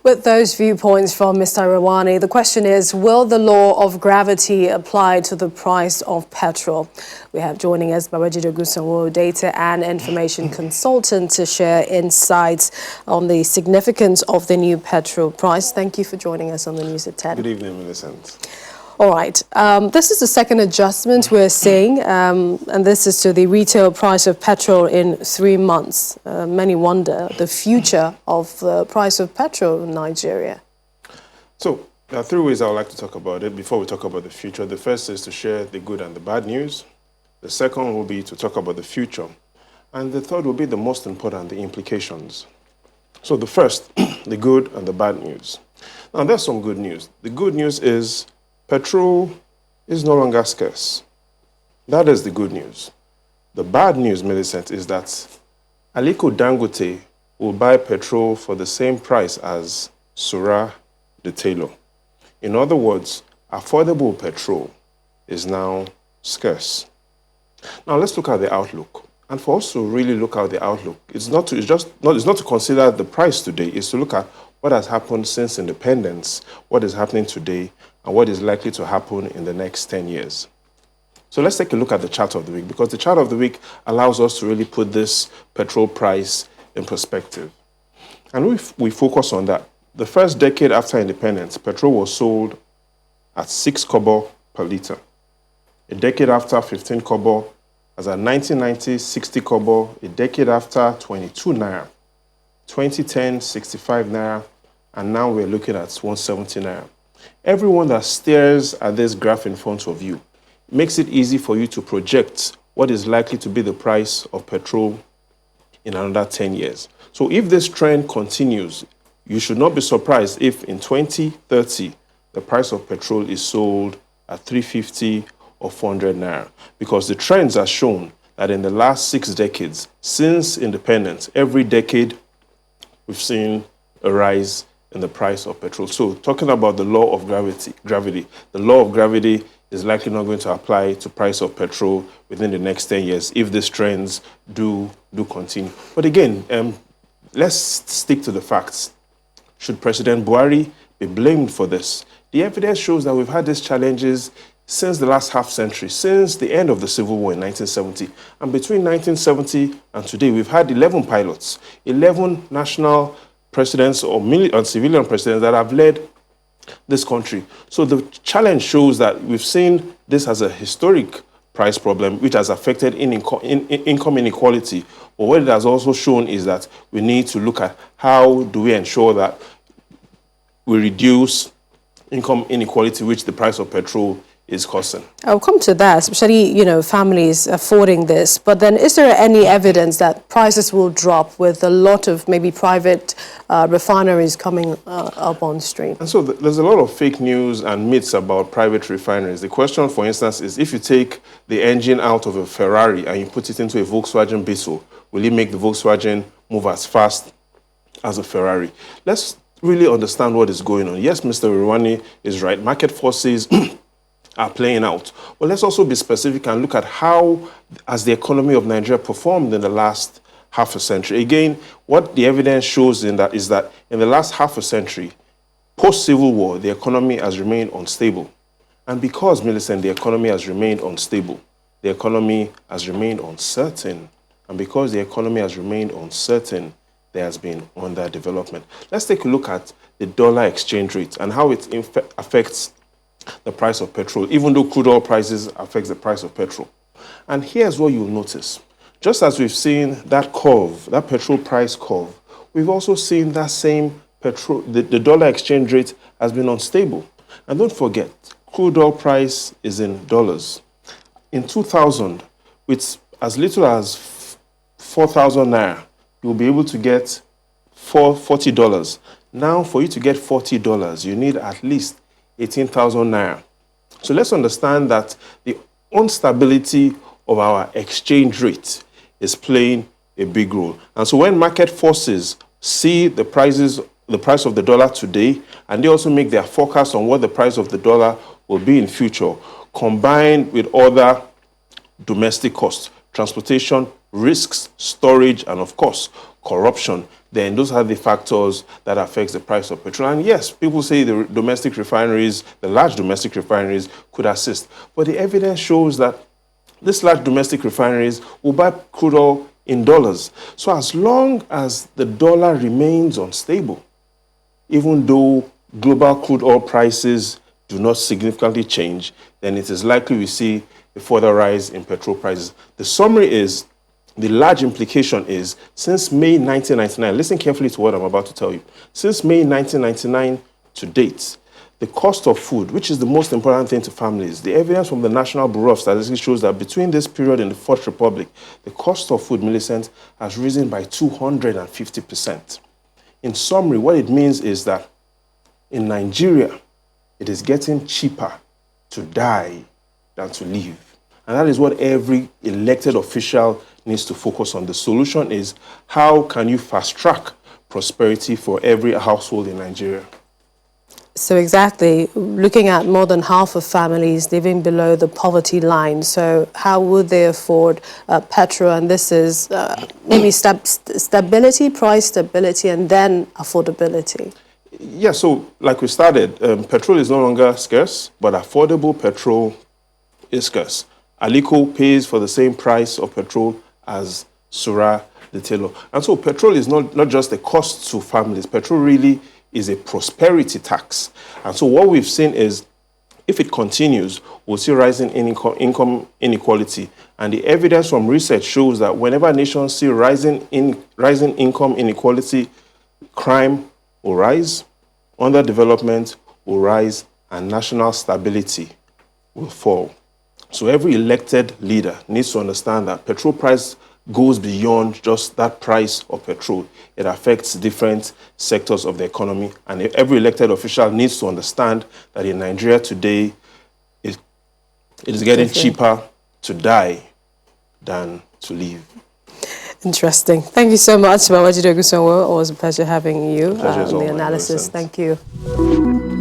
With those viewpoints from Mr. Rawani, the question is, will the law of gravity apply to the price of petrol? We have joining us Babajide Ogunsanwo, data and information consultant, to share insights on the significance of the new petrol price. Thank you for joining us on the News at 10. Good evening, Millicent. All right. This is the second adjustment we're seeing, and this is to the retail price of petrol in 3 months. Many wonder the future of the price of petrol in Nigeria. So, there are 3 ways I would like to talk about it before we talk about the future. The first is to share the good and the bad news. The second will be to talk about the future. And the third will be the most important, the implications. So the first, the good and the bad news. Now, there's some good news. The good news is petrol is no longer scarce. That is the good news. The bad news, Millicent, is that Aliko Dangote will buy petrol for the same price as Sura the tailor. In other words, affordable petrol is now scarce. Now let's look at the outlook. And for us to really look at the outlook, it's not to consider the price today, it's to look at what has happened since independence, what is happening today, and what is likely to happen in the next 10 years. So let's take a look at the chart of the week, because the chart of the week allows us to really put this petrol price in perspective. And we focus on that. The first decade after independence, petrol was sold at 6 kobo per litre. A decade after, 15 kobo. As at 1990, 60 kobo. A decade after, 22 naira. 2010, 65 naira. And now we're looking at 170 naira. Everyone that stares at this graph in front of you makes it easy for you to project what is likely to be the price of petrol in another 10 years. So if this trend continues, you should not be surprised if in 2030, the price of petrol is sold at 350 or 400 naira. Because the trends are shown that in the last 6 decades, since independence, every decade, we've seen a rise in the price of petrol. So talking about the law of gravity, the law of gravity is likely not going to apply to price of petrol within the next 10 years if these trends do continue. But again, let's stick to the facts. Should President Buhari be blamed for this? The evidence shows that we've had these challenges since the last half century, since the end of the Civil War in 1970. And between 1970 and today, we've had 11 pilots, 11 national presidents or civilian presidents that have led this country. So the challenge shows that we've seen this as a historic price problem, which has affected income inequality. But what it has also shown is that we need to look at how do we ensure that we reduce income inequality, which the price of petrol is causing. I'll come to that, especially, families affording this. But then is there any evidence that prices will drop with a lot of maybe private refineries coming up on stream? And so there's a lot of fake news and myths about private refineries. The question, for instance, is if you take the engine out of a Ferrari and you put it into a Volkswagen Beetle, will it make the Volkswagen move as fast as a Ferrari? Let's really understand what is going on. Yes, Mr. Rawani is right. Market forces are playing out. But let's also be specific and look at how has the economy of Nigeria performed in the last half a century. Again, what the evidence shows is that in the last half a century, post-Civil War, the economy has remained unstable. And because, Millicent, the economy has remained unstable, the economy has remained uncertain. And because the economy has remained uncertain, there has been underdevelopment. Let's take a look at the dollar exchange rate and how it affects the price of petrol, even though crude oil prices affects the price of petrol. And here's what you'll notice. Just as we've seen that curve, that petrol price curve, we've also seen that same petrol, the dollar exchange rate has been unstable. And don't forget, crude oil price is in dollars. In 2000, with as little as 4,000 naira, you'll be able to get $40. Now, for you to get $40, you need at least 18,000 naira. So let's understand that the instability of our exchange rate is playing a big role. And so when market forces see the price of the dollar today, and they also make their forecast on what the price of the dollar will be in future, combined with other domestic costs, transportation, risks, storage, and of course, corruption, then those are the factors that affect the price of petrol. And yes, people say the domestic refineries, the large domestic refineries could assist. But the evidence shows that these large domestic refineries will buy crude oil in dollars. So as long as the dollar remains unstable, even though global crude oil prices do not significantly change, then it is likely we see a further rise in petrol prices. The summary is, the large implication is, since May 1999, listen carefully to what I'm about to tell you. Since May 1999 to date, the cost of food, which is the most important thing to families, the evidence from the National Bureau of Statistics shows that between this period and the Fourth Republic, the cost of food, Millicent, has risen by 250%. In summary, what it means is that in Nigeria, it is getting cheaper to die than to live. And that is what every elected official needs to focus on. The solution is, how can you fast-track prosperity for every household in Nigeria? So exactly, looking at more than half of families living below the poverty line. So how would they afford petrol? And this is maybe stability, price stability, and then affordability. Yeah, so like we started, petrol is no longer scarce, but affordable petrol is scarce. Aliko pays for the same price of petrol as Sura the tailor. And so petrol is not just a cost to families. Petrol really is a prosperity tax. And so what we've seen is, if it continues, we'll see rising income inequality. And the evidence from research shows that whenever nations see rising income inequality, crime will rise, underdevelopment will rise, and national stability will fall. So every elected leader needs to understand that petrol price goes beyond just that price of petrol. It affects different sectors of the economy, and every elected official needs to understand that in Nigeria today, it is getting cheaper to die than to live. Interesting. Thank you so much, Babajide Ogunsanwo. It was a pleasure having you The pleasure is all the mine, analysis. Millicent. Thank you.